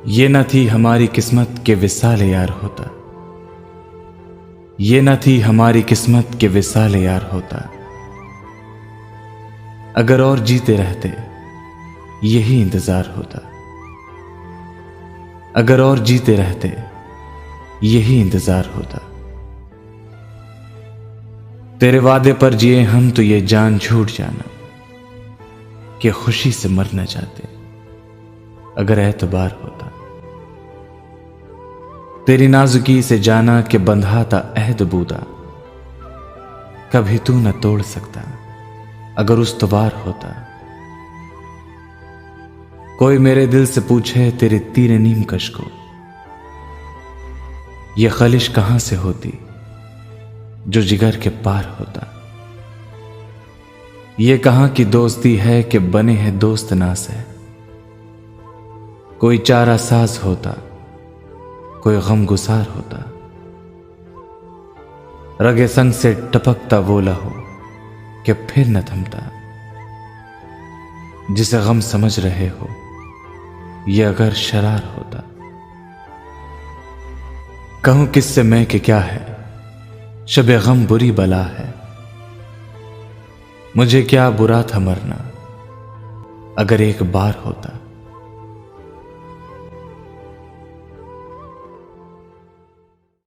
ये न थी हमारी किस्मत के विसाल यार होता, ये न थी हमारी किस्मत के विसाल यार होता। अगर और जीते रहते यही इंतजार होता, अगर और जीते रहते यही इंतजार होता। तेरे वादे पर जिए हम तो ये जान झूठ जाना कि खुशी से मर न जाते अगर एतबार होता। तेरी नाजुकी से जाना कि बंधा था अहद बूदा, कभी तू न तोड़ सकता अगर उस्तवार होता। कोई मेरे दिल से पूछे तेरे तीर नीम कश को, ये खलिश कहां से होती जो जिगर के पार होता। ये कहां की दोस्ती है कि बने हैं दोस्त ना से, कोई चारा साज होता कोई गम गुसार होता। रगे संग से टपकता वो लहू कि फिर न थमता, जिसे गम समझ रहे हो ये अगर शरार होता। कहूं किससे मैं कि क्या है शबे गम बुरी बला है, मुझे क्या बुरा था मरना अगर एक बार होता।